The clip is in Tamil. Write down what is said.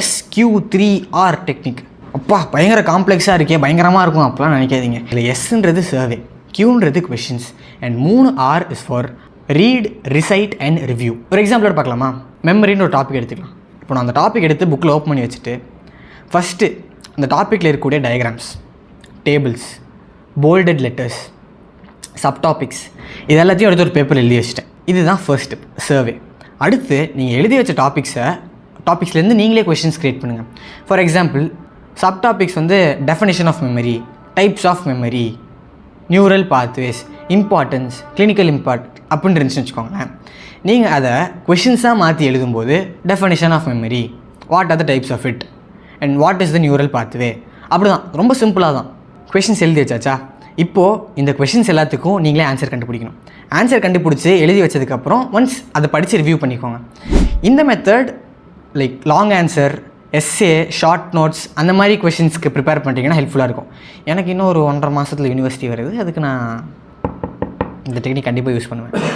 SQ3R technique. அப்பா பயங்கர காம்ப்ளெக்ஸாக இருக்கே, பயங்கரமாக இருக்கும் அப்போலாம் நினைக்காதீங்க. இல்லை எஸ்ன்றது சர்வே, Qன்றது questions and 3R is for read, recite and review. ஒரு எக்ஸாம்பிளோட பார்க்கலாமா? மெமரின்னு ஒரு டாபிக் எடுத்துக்கலாம். இப்போ நான் அந்த டாபிக் எடுத்து புக்கில் ஓப்பன் பண்ணி வச்சுட்டு ஃபஸ்ட்டு அந்த டாப்பிக்கில் இருக்கக்கூடிய diagrams, tables, bolted letters, subtopics இது எல்லாத்தையும் எடுத்து ஒரு பேப்பர் எழுதி வச்சுட்டேன். இதுதான் ஃபர்ஸ்ட் ஸ்டெப், சர்வே. அடுத்து நீங்கள் எழுதி வச்ச டாபிக்ஸ்லேருந்து நீங்களே கொஷின்ஸ் க்ரியேட் பண்ணுங்கள். ஃபார் எக்ஸாம்பிள் சப்டாபிக்ஸ் வந்து definition of memory, types of memory, neural pathways, importance, clinical அப்படின்னு இருந்துச்சுன்னு வச்சுக்கோங்களேன். நீங்கள் அதை கொஷின்ஸாக மாற்றி எழுதும்போது definition of memory, what are the types of it and what is the neural pathway, அப்படி தான். ரொம்ப சிம்பிளாக தான். கொஷின்ஸ் எழுதி வச்சாச்சா? இப்போது இந்த கொஷின்ஸ் எல்லாத்துக்கும் நீங்களே ஆன்சர் கண்டுபிடிக்கணும். ஆன்சர் கண்டுபிடிச்சி எழுதி வச்சதுக்கப்புறம் ஒன்ஸ் அதை படித்து ரிவ்யூ பண்ணிக்கோங்க. இந்த method like long answer, SA, short notes அந்த மாதிரி கொஷின்ஸ்க்கு ப்ரிப்பேர் பண்ணிட்டீங்கன்னா ஹெல்ப்ஃபுல்லாக இருக்கும். எனக்கு இன்னும் ஒரு 1.5 மாதத்தில் யூனிவர்சிட்டி வருது, அதுக்கு நான் இந்த டெக்னிக் கண்டிப்பாக யூஸ் பண்ணுவேன்.